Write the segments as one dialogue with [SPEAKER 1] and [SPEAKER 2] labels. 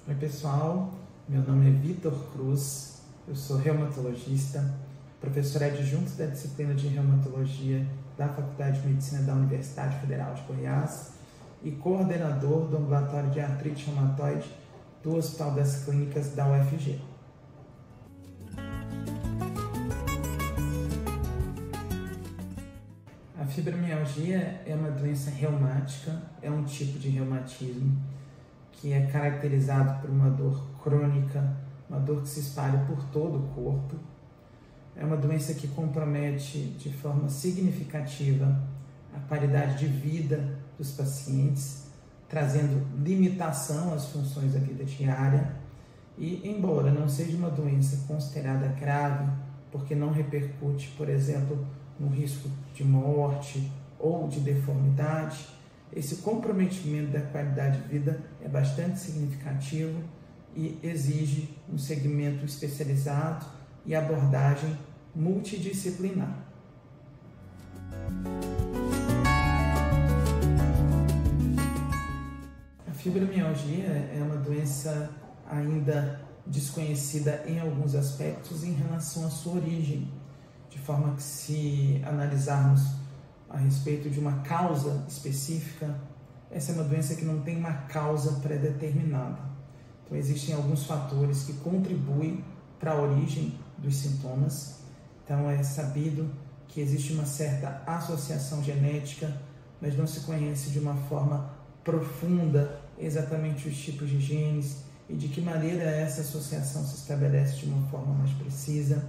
[SPEAKER 1] Oi pessoal, meu nome é Vitor Cruz, eu sou reumatologista, professor adjunto da disciplina de reumatologia da Faculdade de Medicina da Universidade Federal de Goiás e coordenador do ambulatório de artrite reumatoide do Hospital das Clínicas da UFG. A fibromialgia é uma doença reumática, é um tipo de reumatismo que é caracterizado por uma dor crônica, uma dor que se espalha por todo o corpo. É uma doença que compromete de forma significativa a qualidade de vida dos pacientes, trazendo limitação às funções da vida diária. E, embora não seja uma doença considerada grave, porque não repercute, por exemplo, no risco de morte ou de deformidade, esse comprometimento da qualidade de vida é bastante significativo e exige um segmento especializado e abordagem multidisciplinar. A fibromialgia é uma doença ainda desconhecida em alguns aspectos em relação à sua origem, de forma que, se analisarmos a respeito de uma causa específica, essa é uma doença que não tem uma causa pré-determinada. Então, existem alguns fatores que contribuem para a origem dos sintomas. Então, é sabido que existe uma certa associação genética, mas não se conhece de uma forma profunda exatamente os tipos de genes e de que maneira essa associação se estabelece de uma forma mais precisa.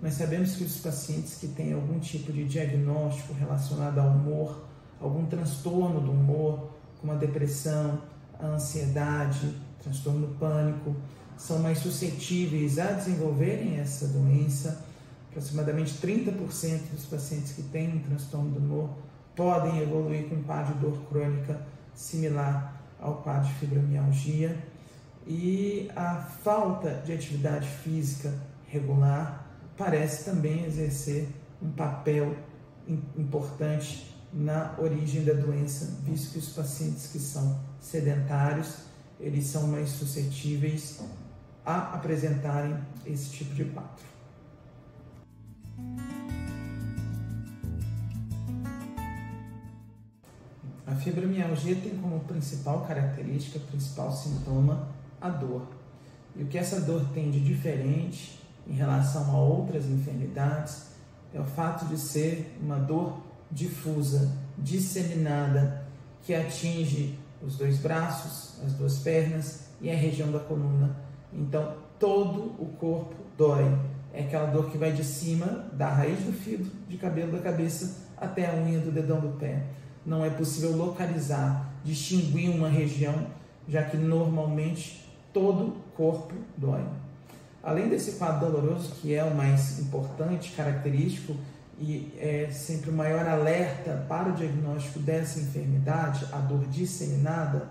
[SPEAKER 1] Nós sabemos que os pacientes que têm algum tipo de diagnóstico relacionado ao humor, algum transtorno do humor, como a depressão, a ansiedade, transtorno do pânico, são mais suscetíveis a desenvolverem essa doença. Aproximadamente 30% dos pacientes que têm um transtorno do humor podem evoluir com um quadro de dor crônica similar ao quadro de fibromialgia. E a falta de atividade física regular parece também exercer um papel importante na origem da doença, visto que os pacientes que são sedentários, eles são mais suscetíveis a apresentarem esse tipo de quadro. A fibromialgia tem como principal característica, principal sintoma, a dor. E o que essa dor tem de diferente em relação a outras enfermidades é o fato de ser uma dor difusa, disseminada, que atinge os dois braços, as duas pernas e a região da coluna. Então, todo o corpo dói. É aquela dor que vai de cima, da raiz do fio de cabelo da cabeça até a unha do dedão do pé. Não é possível localizar, distinguir uma região, já que normalmente todo o corpo dói. Além desse quadro doloroso, que é o mais importante, característico, e é sempre o maior alerta para o diagnóstico dessa enfermidade, a dor disseminada,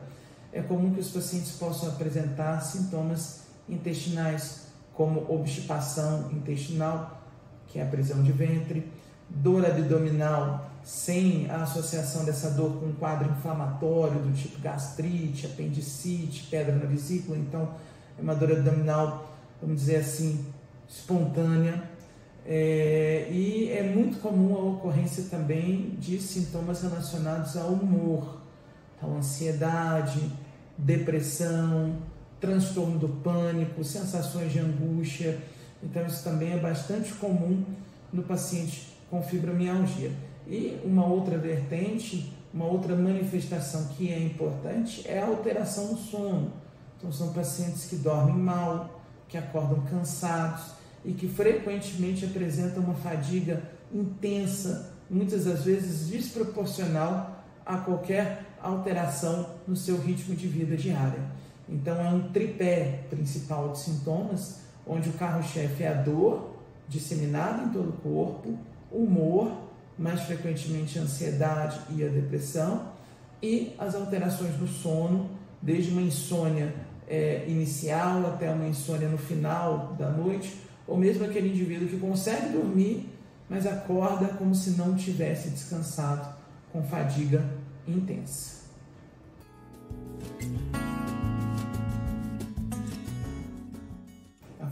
[SPEAKER 1] é comum que os pacientes possam apresentar sintomas intestinais, como obstipação intestinal, que é a prisão de ventre, dor abdominal, sem a associação dessa dor com um quadro inflamatório do tipo gastrite, apendicite, pedra na vesícula. Então, é uma dor abdominal, vamos dizer assim, espontânea, e é muito comum a ocorrência também de sintomas relacionados ao humor, então ansiedade, depressão, transtorno do pânico, sensações de angústia. Então isso também é bastante comum no paciente com fibromialgia. E uma outra vertente, uma outra manifestação que é importante é a alteração no sono. Então são pacientes que dormem mal, que acordam cansados e que frequentemente apresentam uma fadiga intensa, muitas das vezes desproporcional a qualquer alteração no seu ritmo de vida diária. Então é um tripé principal de sintomas, onde o carro-chefe é a dor disseminada em todo o corpo, o humor, mais frequentemente a ansiedade e a depressão, e as alterações no sono, desde uma insônia inicial até uma insônia no final da noite, ou mesmo aquele indivíduo que consegue dormir, mas acorda como se não tivesse descansado, com fadiga intensa.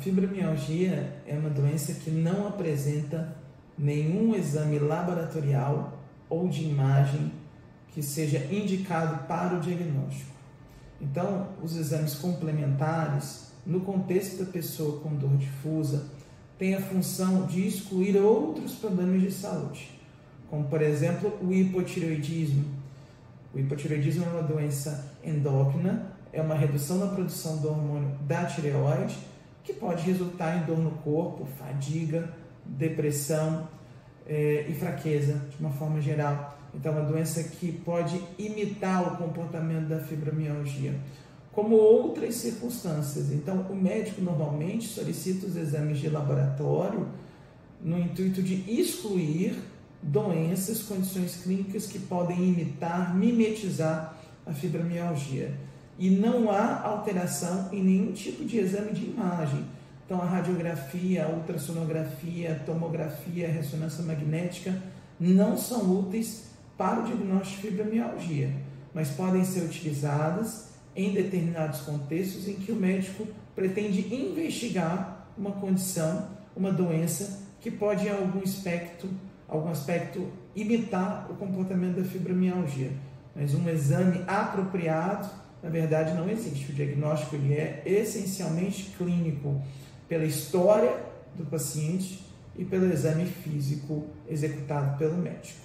[SPEAKER 1] fibromialgia é uma doença que não apresenta nenhum exame laboratorial ou de imagem que seja indicado para o diagnóstico. Então, os exames complementares, no contexto da pessoa com dor difusa, têm a função de excluir outros problemas de saúde, como, por exemplo, o hipotireoidismo. O hipotireoidismo é uma doença endócrina, é uma redução na produção do hormônio da tireoide, que pode resultar em dor no corpo, fadiga, depressão e fraqueza, de uma forma geral. Então, é uma doença que pode imitar o comportamento da fibromialgia, como outras circunstâncias. Então, o médico normalmente solicita os exames de laboratório no intuito de excluir doenças, condições clínicas que podem imitar, mimetizar a fibromialgia. E não há alteração em nenhum tipo de exame de imagem. Então, a radiografia, a ultrassonografia, a tomografia, a ressonância magnética não são úteis para o diagnóstico de fibromialgia, mas podem ser utilizadas em determinados contextos em que o médico pretende investigar uma condição, uma doença que pode em algum aspecto imitar o comportamento da fibromialgia. Mas um exame apropriado, na verdade, não existe. O diagnóstico ele é essencialmente clínico, pela história do paciente e pelo exame físico executado pelo médico.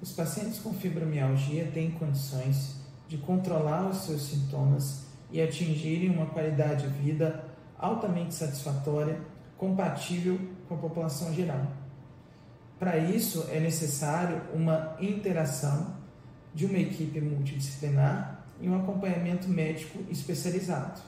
[SPEAKER 1] Os pacientes com fibromialgia têm condições de controlar os seus sintomas e atingirem uma qualidade de vida altamente satisfatória, compatível com a população geral. Para isso, é necessário uma interação de uma equipe multidisciplinar e um acompanhamento médico especializado.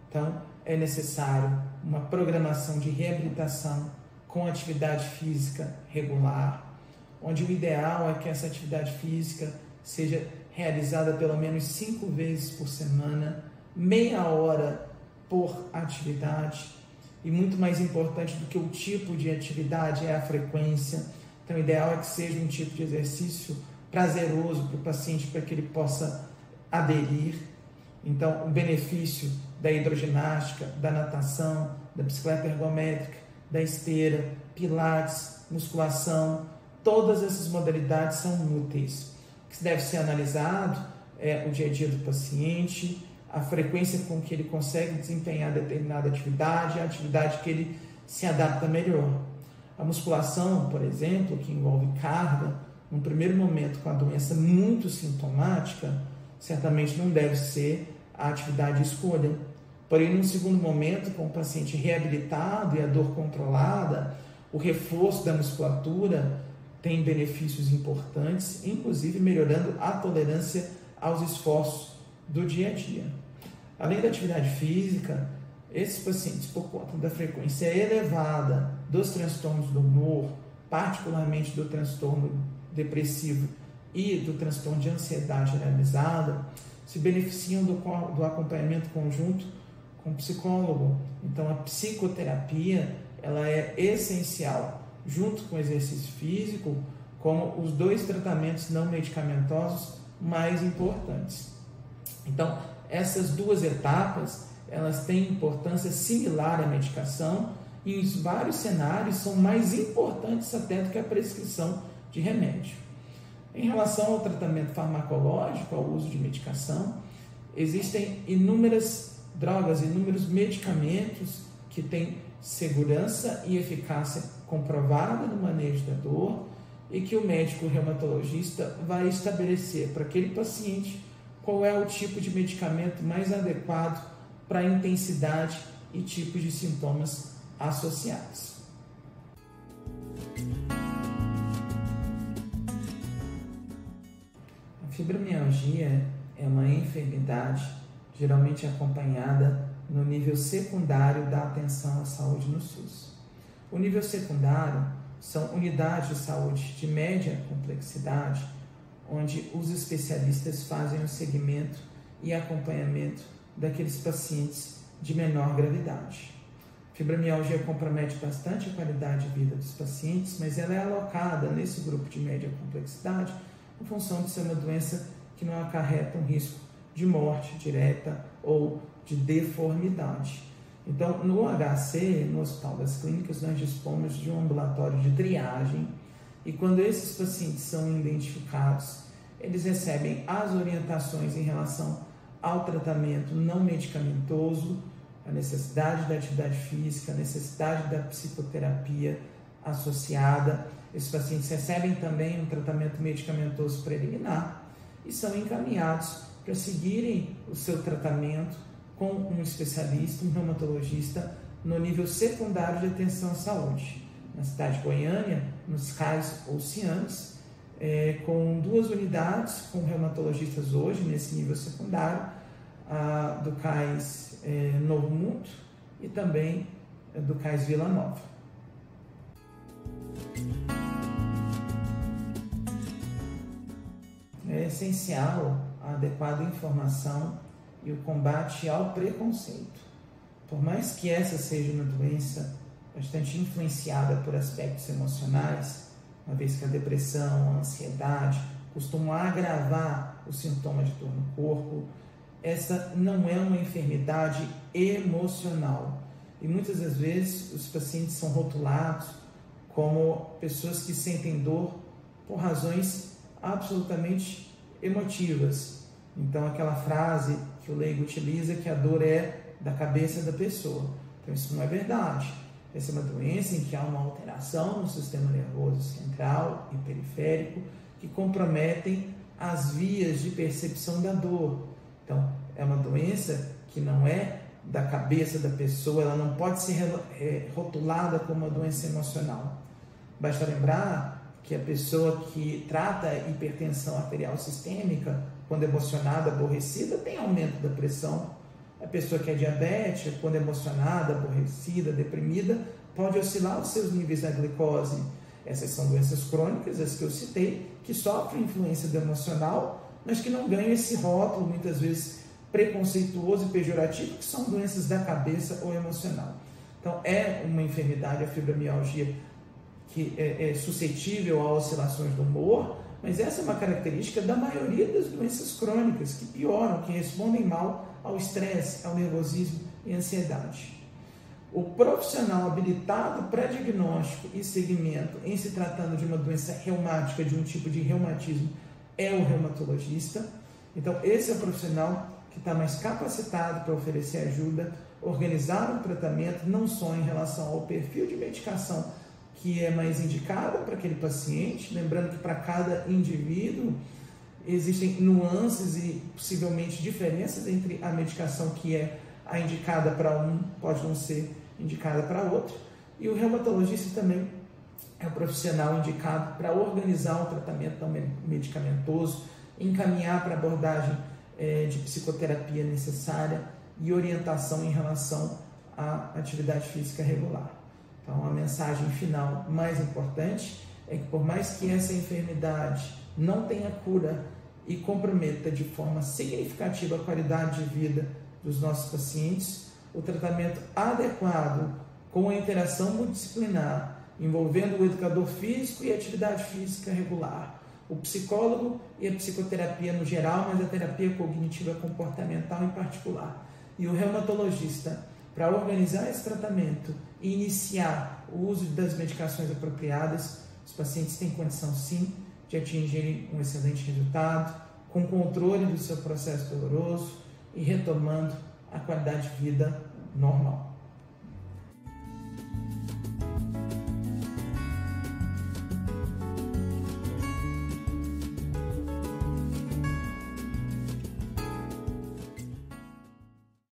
[SPEAKER 1] Então, é necessário uma programação de reabilitação com atividade física regular, onde o ideal é que essa atividade física seja realizada pelo menos 5 vezes por semana, meia hora por atividade, e muito mais importante do que o tipo de atividade é a frequência. Então, o ideal é que seja um tipo de exercício prazeroso para o paciente, para que ele possa aderir. Então, o benefício da hidroginástica, da natação, da bicicleta ergométrica, da esteira, pilates, musculação, todas essas modalidades são úteis. O que deve ser analisado é o dia a dia do paciente, a frequência com que ele consegue desempenhar determinada atividade, a atividade que ele se adapta melhor. A musculação, por exemplo, que envolve carga, num primeiro momento com a doença muito sintomática, certamente não deve ser a atividade de escolha. Porém, num segundo momento, com o paciente reabilitado e a dor controlada, o reforço da musculatura tem benefícios importantes, inclusive melhorando a tolerância aos esforços do dia a dia. Além da atividade física, esses pacientes, por conta da frequência elevada dos transtornos do humor, particularmente do transtorno depressivo e do transtorno de ansiedade generalizada, se beneficiam do acompanhamento conjunto com o psicólogo. Então, a psicoterapia ela é essencial, junto com o exercício físico, como os 2 tratamentos não medicamentosos mais importantes. Então, essas 2 etapas, elas têm importância similar à medicação e em vários cenários são mais importantes até do que a prescrição de remédio. Em relação ao tratamento farmacológico, ao uso de medicação, existem inúmeras drogas, inúmeros medicamentos que têm segurança e eficácia comprovada no manejo da dor e que o médico reumatologista vai estabelecer para aquele paciente qual é o tipo de medicamento mais adequado para a intensidade e tipo de sintomas associados. A fibromialgia é uma enfermidade geralmente acompanhada no nível secundário da atenção à saúde no SUS. O nível secundário são unidades de saúde de média complexidade, onde os especialistas fazem o segmento e acompanhamento daqueles pacientes de menor gravidade. A fibromialgia compromete bastante a qualidade de vida dos pacientes, mas ela é alocada nesse grupo de média complexidade em função de ser uma doença que não acarretam risco de morte direta ou de deformidade. Então, no HC, no Hospital das Clínicas, nós dispomos de um ambulatório de triagem e quando esses pacientes são identificados, eles recebem as orientações em relação ao tratamento não medicamentoso, a necessidade da atividade física, a necessidade da psicoterapia associada. Esses pacientes recebem também um tratamento medicamentoso preliminar e são encaminhados para seguirem o seu tratamento com um especialista, um reumatologista, no nível secundário de atenção à saúde. Na cidade de Goiânia, nos CAIS ou CIAMs, com 2 unidades com reumatologistas hoje, nesse nível secundário, do CAIS Novo Mundo e também do CAIS Vila Nova. É essencial a adequada informação e o combate ao preconceito. Por mais que essa seja uma doença bastante influenciada por aspectos emocionais, uma vez que a depressão, a ansiedade costumam agravar os sintomas de dor no corpo, essa não é uma enfermidade emocional. E muitas das vezes os pacientes são rotulados como pessoas que sentem dor por razões absolutamente emotivas. Então, aquela frase que o leigo utiliza, que a dor é da cabeça da pessoa. Então, isso não é verdade. Essa é uma doença em que há uma alteração no sistema nervoso central e periférico que comprometem as vias de percepção da dor. Então, é uma doença que não é da cabeça da pessoa, ela não pode ser rotulada como uma doença emocional. Basta lembrar que a pessoa que trata a hipertensão arterial sistêmica, quando emocionada, aborrecida, tem aumento da pressão. A pessoa que é diabética, quando emocionada, aborrecida, deprimida, pode oscilar os seus níveis da glicose. Essas são doenças crônicas, as que eu citei, que sofrem influência do emocional, mas que não ganham esse rótulo, muitas vezes preconceituoso e pejorativo, que são doenças da cabeça ou emocional. Então, é uma enfermidade, a fibromialgia, que é suscetível a oscilações do humor, mas essa é uma característica da maioria das doenças crônicas, que pioram, que respondem mal ao estresse, ao nervosismo e ansiedade. O profissional habilitado para diagnóstico e segmento em se tratando de uma doença reumática, de um tipo de reumatismo, é o reumatologista. Então, esse é o profissional que está mais capacitado para oferecer ajuda, organizar um tratamento, não só em relação ao perfil de medicação que é mais indicada para aquele paciente, lembrando que para cada indivíduo existem nuances e possivelmente diferenças entre a medicação que é a indicada para um, pode não ser indicada para outro, e o reumatologista também é o profissional indicado para organizar um tratamento não medicamentoso, encaminhar para a abordagem de psicoterapia necessária e orientação em relação à atividade física regular. Então, a mensagem final mais importante é que, por mais que essa enfermidade não tenha cura e comprometa de forma significativa a qualidade de vida dos nossos pacientes, o tratamento adequado com a interação multidisciplinar, envolvendo o educador físico e a atividade física regular, o psicólogo e a psicoterapia no geral, mas a terapia cognitiva comportamental em particular, e o reumatologista, para organizar esse tratamento e iniciar o uso das medicações apropriadas, os pacientes têm condição sim de atingirem um excelente resultado, com controle do seu processo doloroso e retomando a qualidade de vida normal.